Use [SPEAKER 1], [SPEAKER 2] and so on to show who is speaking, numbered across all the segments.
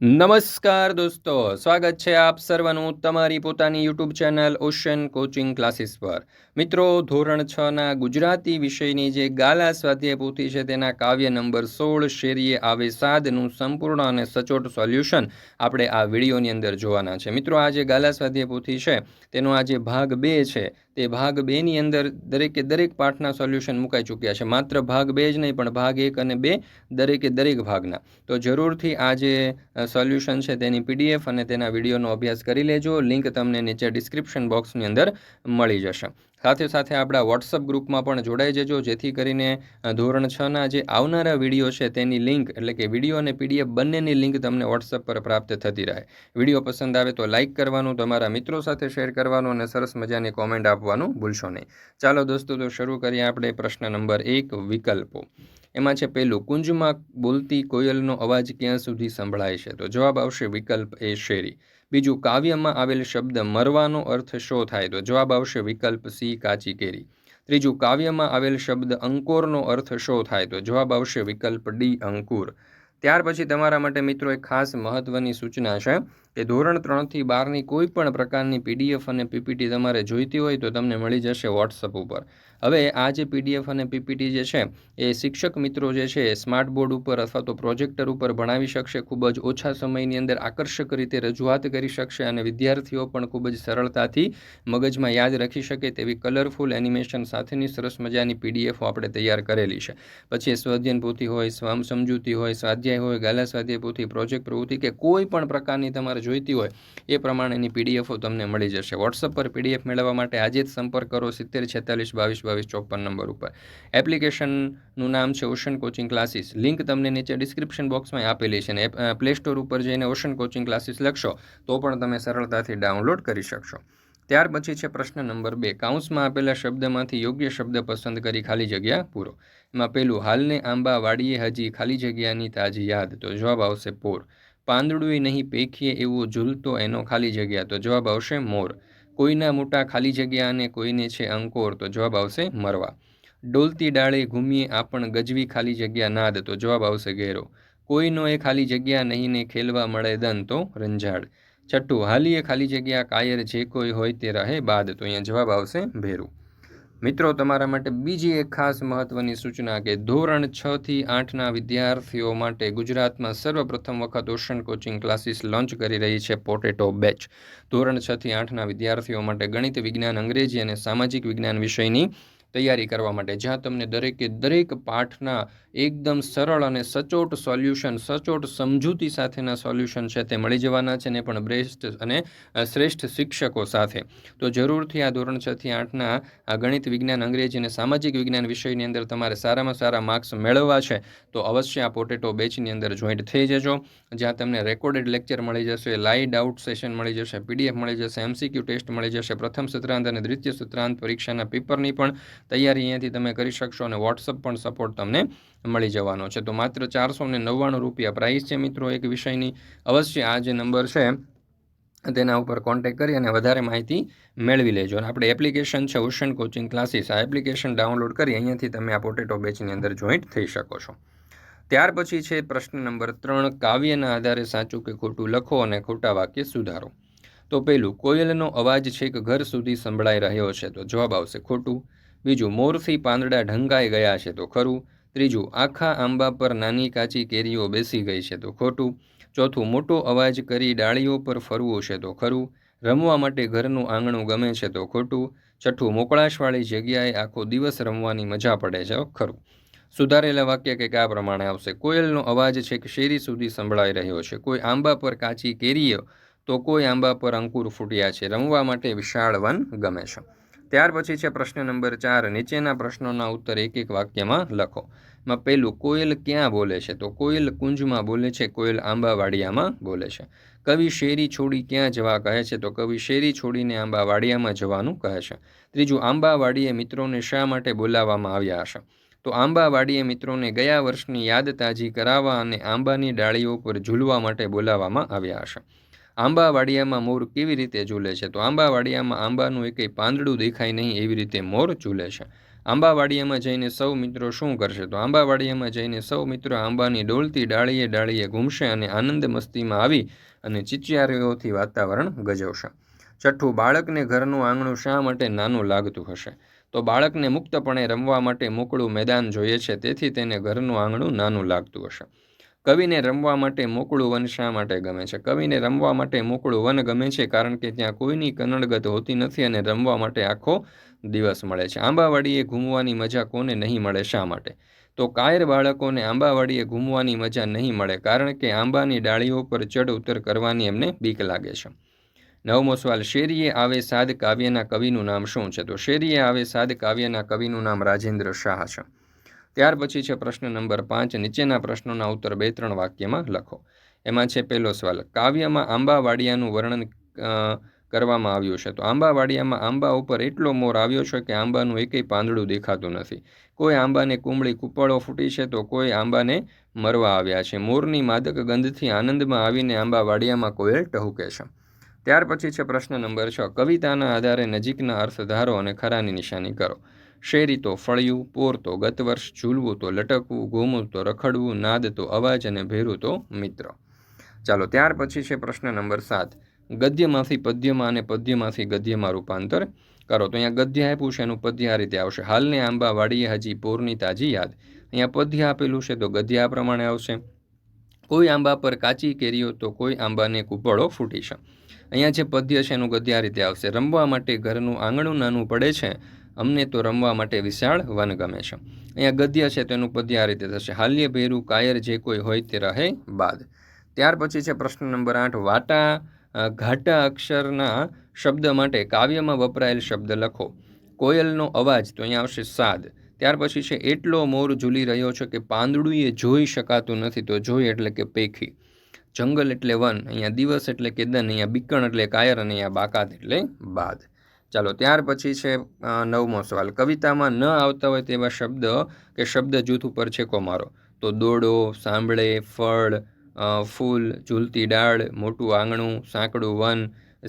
[SPEAKER 1] નમસ્કાર દોસ્તો, સ્વાગત છે આપ સર્વનું તમારી પોતાની YouTube channel ocean coaching classes પર। મિત્રો, ધોરણ 6ના ગુજરાતી વિષયની જે ગાલા સ્વાધ્યાય પોથી છે તેના કાવ્ય નંબર 16 શેરીએ આવે સાદનું સંપૂર્ણ અને સચોટ સોલ્યુશન આપણે આ વિડીયોની અંદર જોવાના છે। મિત્રો, આ જે ગાલા સ્વાધ્યાય પોથી છે તેનો આ જે ભાગ 2 છે તે ભાગ 2ની અંદર દરેકે દરેક પાઠના સોલ્યુશન મુકાઈ ચૂક્યા છે। માત્ર ભાગ 2 જ નહીં પણ ભાગ 1 અને 2 દરેકે દરેક ભાગના તો જરૂરથી આ જે સોલ્યુશન છે તેની પીડીએફ અને તેના વિડીયોનો અભ્યાસ કરી લેજો। લિંક તમને નીચે ડિસ્ક્રિપ્શન બોક્સની અંદર મળી જશે। સાથે સાથે આપણા વોટ્સઅપ ગ્રુપમાં પણ જોડાઈ જજો, જેથી કરીને ધોરણ 6ના જે આવનારા વિડીયો છે તેની લિંક એટલે કે વિડીયો અને પીડીએફ બંનેની લિંક તમને વોટ્સઅપ પર પ્રાપ્ત થતી રહે। વિડીયો પસંદ આવે તો લાઇક કરવાનું, તમારા મિત્રો સાથે શેર કરવાનું અને સરસ મજાની કોમેન્ટ આપવાનું ભૂલશો નહીં। ચાલો દોસ્તો, તો શરૂ કરીએ આપણે પ્રશ્ન નંબર 1 વિકલ્પો। એમાં છે પહેલું, કુંજમાં બોલતી કોયલનો અવાજ ક્યાં સુધી સંભળાય છે? તો જવાબ આવશે વિકલ્પ એ શેરી। બીજું, કાવ્યમાં આવેલ શબ્દ મરવાનો અર્થ શો થાય? તો જવાબ આવશે વિકલ્પ સી કાચી કેરી। ત્રીજું, કાવ્યમાં આવેલ શબ્દ અંકોરનો અર્થ શો થાય? તો જવાબ આવશે વિકલ્પ ડી અંકુર। ત્યાર પછી તમારા માટે મિત્રો એક ખાસ મહત્વની સૂચના છે કે ધોરણ 3થી 12ની કોઈ પણ પ્રકારની પીડીએફ અને પીપીટી તમારે જોઈતી હોય તો તમને મળી જશે વોટ્સઅપ ઉપર। હવે આ જે પીડીએફ અને પીપીટી જે છે એ શિક્ષક મિત્રો જે છે સ્માર્ટ બોર્ડ ઉપર અથવા તો પ્રોજેક્ટર ઉપર ભણાવી શકશે, ખૂબ જ ઓછા સમયની અંદર આકર્ષક રીતે રજૂઆત કરી શકશે અને વિદ્યાર્થીઓ પણ ખૂબ જ સરળતાથી મગજમાં યાદ રાખી શકે તેવી કલરફુલ એનિમેશન સાથેની સરસ મજાની પીડીએફો આપણે તૈયાર કરેલી છે। પછી સ્વાધ્યાયન પોથી હોય, સ્વમ સમજૂતી હોય, સ્વાધ્યાય હોય, ગાલા સ્વાધ્યાય પોથી, પ્રોજેક્ટ પ્રવૃત્તિ કે કોઈ પણ પ્રકારની તમારે જોઈતી હોય એ પ્રમાણેની પીડીએફો તમને મળી જશે। વોટ્સઅપ પર પીડીએફ મેળવવા માટે આજે જ સંપર્ક કરો 70 46 22 22 54 નંબર ઉપર। એપ્લિકેશનનું નામ છે ઓશન કોચિંગ ક્લાસીસ, લિંક તમને નીચે ડિસ્ક્રિપ્શન બોક્સમાં આપેલી છે અને પ્લે સ્ટોર ઉપર જઈને ઓશન કોચિંગ ક્લાસીસ લખશો તો પણ તમે સરળતાથી ડાઉનલોડ કરી શકશો। ત્યાર પછી છે પ્રશ્ન નંબર 2, કાઉન્સમાં આપેલા શબ્દમાંથી યોગ્ય શબ્દ પસંદ કરી ખાલી જગ્યા પૂરો। એમાં પહેલું, હાલને આંબા વાડીએ હજી ખાલી જગ્યાની તાજી યાદ? તો જવાબ આવશે પોર। પાંદડુંય નહીં પેખીએ એવો ઝૂલતો એનો ખાલી જગ્યા? તો જવાબ આવશે મોર। કોઈના મોટા ખાલી જગ્યા અને કોઈને છે અંકોર? તો જવાબ આવશે મરવા। ડોલતી ડાળે ઘૂમીએ આપણ ગજવી ખાલી જગ્યા નાદ? તો જવાબ આવશે ઘેરો। કોઈનો એ ખાલી જગ્યા નહીં ને ખેલવા મળે દન? તો રંજાડ। છઠ્ઠું, હાલીએ ખાલી જગ્યા કાયર જે કોઈ હોય તે રહે બાદ? તો અહીંયા જવાબ આવશે ભેરું। મિત્રો, તમારા માટે બીજી એક ખાસ મહત્વની સૂચના કે ધોરણ 6થી 8ના વિદ્યાર્થીઓ માટે ગુજરાતમાં સર્વપ્રથમ વખત ઓશન કોચિંગ ક્લાસીસ લોન્ચ કરી રહી છે પોટેટો બેચ। ધોરણ 6થી 8ના વિદ્યાર્થીઓ માટે ગણિત, વિજ્ઞાન, અંગ્રેજી અને સામાજિક વિજ્ઞાન વિષયની તૈયારી કરવા માટે, જ્યાં તમને દરેકે દરેક પાઠના એકદમ સરળ અને સચોટ સોલ્યુશન, સચોટ સમજૂતી સાથેના સોલ્યુશન છે તે મળી જવાના છે ને પણ બેસ્ટ અને શ્રેષ્ઠ શિક્ષકો સાથે। તો જરૂરથી આ ધોરણ 6થી 8ના આ ગણિત, વિજ્ઞાન, અંગ્રેજી અને સામાજિક વિજ્ઞાન વિષયની અંદર તમારે સારામાં સારા માર્ક્સ મેળવવા છે તો અવશ્ય આ પોટેટો બેચની અંદર જોઈન્ટ થઈ જજો, જ્યાં તમને રેકોર્ડેડ લેક્ચર મળી જશે, લાઈવ ડાઉટ સેશન મળી જશે, પીડીએફ મળી જશે, એમસીક્યુ ટેસ્ટ મળી જશે, પ્રથમ સત્રાંત અને દ્વિતીય સત્રાંત પરીક્ષાના પેપરની પણ તૈયારી અહીંયાથી તમે કરી શકશો અને વોટ્સઅપ પણ સપોર્ટ તમને મળી જવાનો છે। તો માત્ર 499 રૂપિયા પ્રાઇસ છે મિત્રો એક વિષયની। અવશ્ય આ જે નંબર છે તેના ઉપર કોન્ટેક્ટ કરી અને વધારે માહિતી મેળવી લેજો। અને આપણે એપ્લિકેશન છે ઓશન કોચિંગ ક્લાસીસ, આ એપ્લિકેશન ડાઉનલોડ કરી અહીંયાથી તમે આ પોટેટો બેચની અંદર જોઈન્ટ થઈ શકો છો। ત્યાર પછી છે પ્રશ્ન નંબર 3, કાવ્યના આધારે સાચું કે ખોટું લખો અને ખોટા વાક્ય સુધારો। તો પહેલું, કોયલનો અવાજ છેક ઘર સુધી સંભળાઈ રહ્યો છે? તો જવાબ આવશે ખોટું। બીજું, મોરથી પાંદડા ઢંકાઈ ગયા છે? તો ખરું। ત્રીજું, આખા આંબા પર નાની કાચી કેરીઓ બેસી ગઈ છે? તો ખોટું। ચોથું, મોટો અવાજ કરી ડાળીઓ પર ફરવું છે? તો ખરું। રમવા માટે ઘરનું આંગણું ગમે છે? તો ખોટું। છઠ્ઠું, મોકળાશવાળી જગ્યાએ આખો દિવસ રમવાની મજા પડે છે? ખરું। સુધારેલા વાક્ય કંઈક આ પ્રમાણે આવશે, કોયલનો અવાજ છેક શેરી સુધી સંભળાઈ રહ્યો છે, કોઈ આંબા પર કાચી કેરીઓ તો કોઈ આંબા પર અંકુર ફૂટ્યા છે, રમવા માટે વિશાળ વન ગમે છે। ત્યાર પછી છે પ્રશ્ન નંબર 4, નીચેના પ્રશ્નોના ઉત્તર એક એક વાક્યમાં લખો। માં પહેલું, કોયલ ક્યાં બોલે છે? તો કોયલ કુંજમાં બોલે છે, કોયલ આંબાવાડિયામાં બોલે છે। કવિ શેરી છોડી ક્યાં જવા કહે છે? તો કવિ શેરી છોડીને આંબાવાડિયામાં જવાનું કહે છે। ત્રીજું, આંબાવાડીએ મિત્રોને શા માટે બોલાવવામાં આવ્યા હશે? તો આંબાવાડીએ મિત્રોને ગયા વર્ષની યાદ તાજી કરાવવા અને આંબાની ડાળીઓ પર ઝૂલવા માટે બોલાવવામાં આવ્યા હશે। આંબાવાડિયામાં મોર કેવી રીતે ઝૂલે છે? તો આંબાવાડિયામાં આંબાનું એકેય પાંદડું દેખાય નહીં એવી રીતે મોર ઝૂલે છે। આંબાવાડિયામાં જઈને સૌ મિત્રો શું કરશે? તો આંબાવાડિયામાં જઈને સૌ મિત્રો આંબાની ડોલતી ડાળીએ ડાળીએ ઘૂમશે અને આનંદ મસ્તીમાં આવી અને ચિચિયારીઓથી વાતાવરણ ગજવશે. છઠ્ઠું, બાળકને ઘરનું આંગણું શા માટે નાનું લાગતું હશે? તો બાળકને મુક્તપણે રમવા માટે મોકળું મેદાન જોઈએ છે, તેથી તેને ઘરનું આંગણું નાનું લાગતું હશે. કવિને રમવા માટે મોકળું વન શા માટે ગમે છે? કવિને રમવા માટે મોકળું વન ગમે છે કારણ કે ત્યાં કોઈની કનડગત હોતી નથી અને રમવા માટે આખો દિવસ મળે છે. આંબાવાડીએ ઘૂમવાની મજા કોને નહીં મળે? શા માટે? તો કાયર બાળકોને આંબાવાડીએ ઘૂમવાની મજા નહીં મળે કારણ કે આંબાની ડાળીઓ પર ચડ ઉતર કરવાની એમને બીક લાગે છે. નવમો સવાલ, શેરીએ આવે સાદ કાવ્યના કવિનું નામ શું છે? તો શેરીએ આવે સાદ કાવ્યના કવિનું નામ રાજેન્દ્ર શાહ છે. ત્યાર પછી છે પ્રશ્ન નંબર 5. નીચેના પ્રશ્નોના ઉત્તર 2-3 વાક્યમાં લખો. એમાં છે પહેલો સવાલ, કાવ્યમાં આંબાવાડિયાનું વર્ણન કરવામાં આવ્યું છે. તો આંબાવાડિયામાં આંબા ઉપર એટલો મોર આવ્યો છે કે આંબાનું એકેય પાંદડું દેખાતું નથી. કોઈ આંબાને કુંબળી કુપળો ફૂટી છે તો કોઈ આંબાને મરવા આવ્યા છે. મોરની માદક ગંધથી આનંદમાં આવીને આંબાવાડિયામાં કોયલ ટહુકે છે. ત્યાર પછી છે પ્રશ્ન નંબર 6. કવિતાના આધારે નજીકના અર્થ ધારો અને ખરાની નિશાની કરો. શેરી તો ફળિયું, પોર તો ગતવર્ષ, ઝૂલવું તો લટકવું, ઘૂમવું તો રખડવું, નાદ તો અવાજ અને ભેરું તો મિત્ર. ચાલો, ત્યાર પછી છે પ્રશ્ન નંબર 7. ગદ્યમાંથી પદ્યમાં અને પદ્યમાંથી ગદ્યમાં રૂપાંતર કરો. તો અહીંયા ગદ્ય આપ્યું છે, એનું પદ્ય આ રીતે આવશે. હાલને આંબા વાડીએ હજી પોરની તાજી યાદ. અહીંયા પદ્ય આપેલું છે તો ગદ્ય આ પ્રમાણે આવશે. કોઈ આંબા પર કાચી કેરીઓ તો કોઈ આંબાને કુપળો ફૂટી છે. અહીંયા જે પદ્ય છે એનું ગદ્ય આ રીતે આવશે. રમવા માટે ઘરનું આંગણું નાનું પડે છે, અમને તો રમવા માટે વિશાળ વન ગમે છે. અહીંયા ગદ્ય છે તો એનું પદ્ય આ રીતે થશે. હાલ્ય ભેરું કાયર જે કોઈ હોય તે રહે બાદ. ત્યાર પછી છે પ્રશ્ન નંબર 8. વાટા ઘાટા અક્ષરના શબ્દ માટે કાવ્યમાં વપરાયેલ શબ્દ લખો. કોયલનો અવાજ, તો અહીંયા આવશે સાદ. ત્યાર પછી છે એટલો મોર ઝૂલી રહ્યો છે કે પાંદડું એ જોઈ શકાતું નથી. તો જોઈ એટલે કે પેખી. જંગલ એટલે વન, અહીંયા દિવસ એટલે કે દન, અહીંયા બીકણ એટલે કાયર અને અહીંયા બાકાત એટલે બાદ. ચાલો, ત્યાર પછી છે 9મો સવાલ. કવિતામાં ન આવતા હોય તેવા શબ્દ કે શબ્દ જૂથ ઉપર છેકો મારો. તો દોડો, સાંભળે, ફળ, ફૂલ, ઝૂલતી ડાળ, મોટું આંગણું, સાંકડું વન,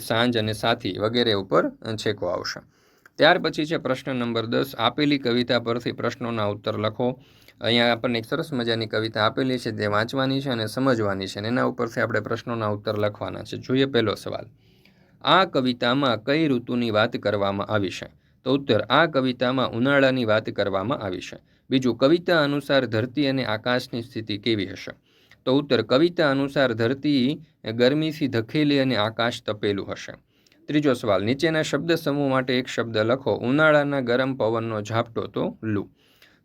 [SPEAKER 1] સાંજ અને સાથી વગેરે ઉપર છેકો આવશે. ત્યાર પછી છે પ્રશ્ન નંબર 10. આપેલી કવિતા પરથી પ્રશ્નોના ઉત્તર લખો. અહીંયા આપણને એક સરસ મજાની કવિતા આપેલી છે, તે વાંચવાની છે અને સમજવાની છે, અને એના ઉપરથી આપણે પ્રશ્નોના ઉત્તર લખવાના છે. જોઈએ પહેલો સવાલ. આ કવિતામાં કઈ ઋતુની વાત કરવામાં આવી છે? તો ઉત્તર, આ કવિતામાં ઉનાળાની વાત કરવામાં આવી છે. બીજું, કવિતા અનુસાર ધરતી અને આકાશની સ્થિતિ કેવી હશે? તો ઉત્તર, કવિતા અનુસાર ધરતી ગરમીથી ધકેલી અને આકાશ તપેલું હશે. ત્રીજો સવાલ, નીચેના શબ્દ સમૂહ માટે એક શબ્દ લખો. ઉનાળાના ગરમ પવનનો ઝાપટો તો લૂ.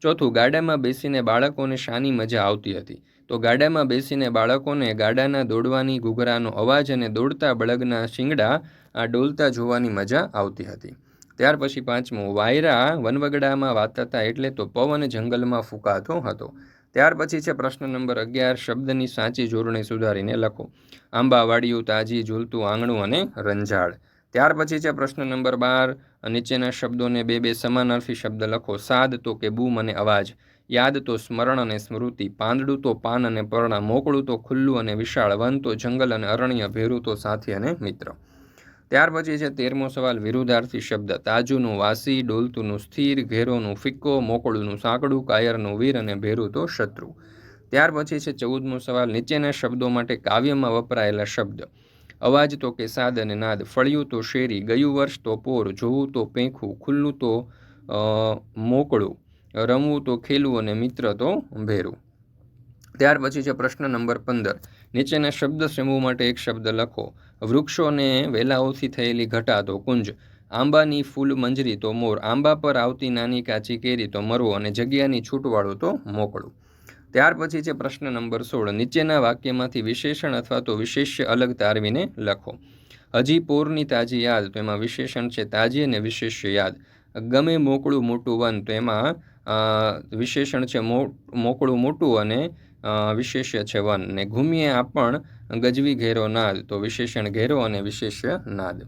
[SPEAKER 1] ચોથું, ગાડામાં બેસીને બાળકોને શાની મજા આવતી હતી? તો ગાડામાં બેસીને બાળકોને ગાડાના દોડવાની ઘૂઘરાનો અવાજ અને દોડતા બળદના શિંગડા ડોલતા જોવાની મજા આવતી હતી. ત્યાર પછી 5મું, વાયરા વનવગડામાં વાતતા એટલે તો પવન જંગલમાં ફૂંકાતો હતો. ત્યાર પછી છે પ્રશ્ન નંબર 11. શબ્દની સાચી જોડણી સુધારીને લખો. આંબાવાડિયું, તાજી, ઝૂલતું આંગણું અને રંજાડ. ત્યાર પછી છે પ્રશ્ન નંબર 12. નીચેના શબ્દોને બે સમાનાર્થી શબ્દ લખો. સાદ તો કે બૂમ અને અવાજ, યાદ તો સ્મરણ અને સ્મૃતિ, પાંદડું તો પાન અને પર્ણ, મોકળું તો ખુલ્લું અને વિશાળ, વન તો જંગલ અને અરણ્ય, ભેરું તો સાથી અને મિત્ર. ત્યાર પછી છે 13મો સવાલ. વિરુદ્ધાર્થી શબ્દ. તાજુનું વાસી, ડોલતુંનું સ્થિર, ઘેરોનું ફિક્કો, મોકળુંનું સાંકડું, કાયરનું વીર અને ભેરું તો શત્રુ. ત્યાર પછી છે 14મો સવાલ. નીચેના શબ્દો માટે કાવ્યમાં વપરાયેલા શબ્દ. અવાજ તો કે સાદ અને નાદ, ફળિયું તો શેરી, ગયું વર્ષ તો પોર, જોવું તો પેંખું, ખુલ્લું તો મોકળું, રમવું તો ખેલવું અને મિત્ર તો ભેરું. ત્યાર પછી છે પ્રશ્ન નંબર 15. નીચેના શબ્દ સમૂહ માટે એક શબ્દ લખો. વૃક્ષોને વેલાઓથી થયેલી ઘટા તો કુંજ, આંબાની ફૂલ મંજરી તો મોર, આંબા પર આવતી નાની કાચી કેરી તો મરવો અને જગ્યાની છૂટવાળું તો મોકળું. ત્યાર પછી છે પ્રશ્ન નંબર 16. નીચેના વાક્યમાંથી વિશેષણ અથવા તો વિશેષ્ય અલગ તારવીને લખો. હજી પોરની તાજી યાદ, તો એમાં વિશેષણ છે તાજી અને વિશેષ્ય યાદ. ગમે મોકળું મોટું વન, તો એમાં વિશેષણ છે મોકળું મોટું અને વિશેષ્ય છે વન. ને ઘૂમીએ આપણ ગજવી ઘેરો નાદ, તો વિશેષણ ઘેરો અને વિશેષ્ય નાદ.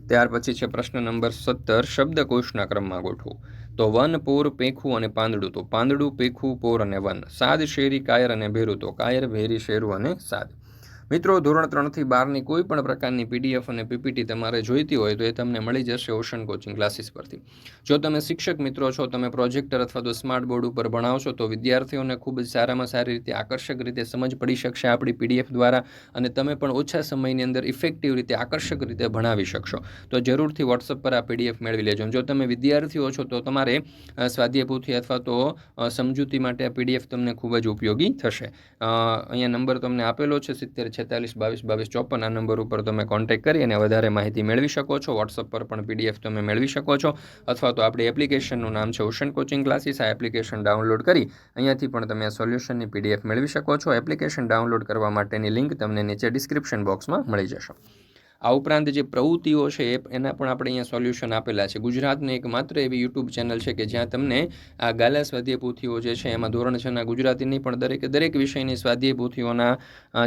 [SPEAKER 1] ત્યાર પછી છે પ્રશ્ન નંબર 17. શબ્દકોશના ક્રમમાં ગોઠવો. તો વન, પોર, પેખું અને પાંદડું, તો પાંદડું, પેખું, પોર અને વન. સાદ, શેરી, કાયર અને ભેરું, તો કાયર, ભેરી, શેરું અને સાદ. મિત્રો, ધોરણ 3 થી 12ની કોઈ પણ પ્રકારની PDF અને PPT તમારે જોઈતી હોય તો એ તમને મળી જશે ઓશન કોચિંગ ક્લાસીસ પરથી. જો તમે શિક્ષક મિત્રો છો, તમે પ્રોજેક્ટર અથવા તો સ્માર્ટ બોર્ડ ઉપર ભણાવશો તો વિદ્યાર્થીઓને ખૂબ જ સારામાં સારી રીતે આકર્ષક રીતે સમજ પડી શકશે આપણી PDF દ્વારા, અને તમે પણ ઓછા સમયની અંદર ઇફેક્ટિવ રીતે આકર્ષક રીતે ભણાવી શકશો. તો જરૂરથી વોટ્સઅપ પર આ PDF મેળવી લેજો. જો તમે વિદ્યાર્થીઓ છો તો તમારે સ્વાધ્યાય પોથી અથવા તો સમજૂતી માટે આ PDF તમને ખૂબ જ ઉપયોગી થશે. અહીંયા નંબર તમને આપેલો છે 7046222254. આ નંબર ઉપર તમે કોન્ટેક્ટ કરી અને વધારે માહિતી મેળવી શકો છો. વોટ્સઅપ પર પણ PDF તમે મેળવી શકો છો, અથવા તો આપણી એપ્લિકેશનનું નામ છે ઓશન કોચિંગ ક્લાસીસ. આ એપ્લિકેશન ડાઉનલોડ કરી અહીંયાથી પણ તમે આ સોલ્યુશનની PDF મેળવી શકો છો. એપ્લિકેશન ડાઉનલોડ કરવા માટેની લિંક તમને નીચે ડિસ્ક્રિપ્શન બોક્સમાં મળી જશે. આ ઉપરાંત જે પ્રવૃત્તિઓ છે એના પણ આપણે અહીંયા સોલ્યુશન આપેલા છે. ગુજરાતની એકમાત્ર એવી યુટ્યુબ ચેનલ છે કે જ્યાં તમને આ ગાલા સ્વાધ્યાય પોથીઓ જે છે એમાં ધોરણ 6ના ગુજરાતીની પણ દરેક વિષયની સ્વાધ્યાય પોથીઓના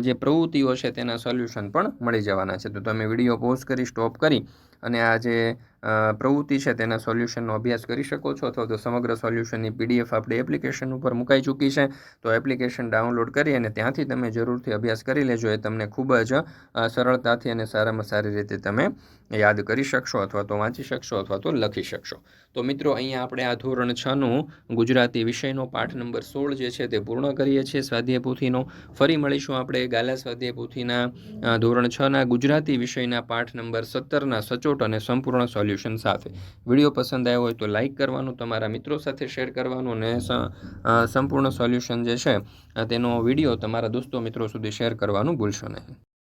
[SPEAKER 1] જે પ્રવૃત્તિઓ છે તેના સોલ્યુશન પણ મળી જવાના છે. તો તમે વિડીયો પોઝ કરી સ્ટોપ કરી અને આ જે પ્રવૃત્તિ છે તેના સોલ્યુશનનો અભ્યાસ કરી શકો છો, અથવા તો સમગ્ર સોલ્યુશનની PDF આપણી એપ્લિકેશન ઉપર મુકાઈ ચૂકી છે. તો એપ્લિકેશન ડાઉનલોડ કરી અને ત્યાંથી તમે જરૂરથી અભ્યાસ કરી લેજો. એ તમને ખૂબ જ સરળતાથી અને સારામાં સારી રીતે તમે યાદ કરી શકશો, અથવા તો વાંચી શકશો, અથવા તો લખી શકશો. તો મિત્રો, અહીંયા આપણે આ ધોરણ 6નું ગુજરાતી વિષયનો પાઠ નંબર 16 જે છે તે પૂર્ણ કરીએ છીએ સ્વાધ્યાય પોથીનો. ફરી મળીશું આપણે ગાલા સ્વાધ્યાય પોથીના ધોરણ 6ના ગુજરાતી વિષયના પાઠ નંબર 17ના સચોટ અને સંપૂર્ણ સોલ્યુશન સાથે. વિડીયો પસંદ આવ્યો હોય તો લાઇક કરવાનું, તમારા મિત્રો સાથે શેર કરવાનું, અને સંપૂર્ણ સોલ્યુશન જે છે તેનો વિડીયો તમારા દોસ્તો મિત્રો સુધી શેર કરવાનું ભૂલશો નહીં.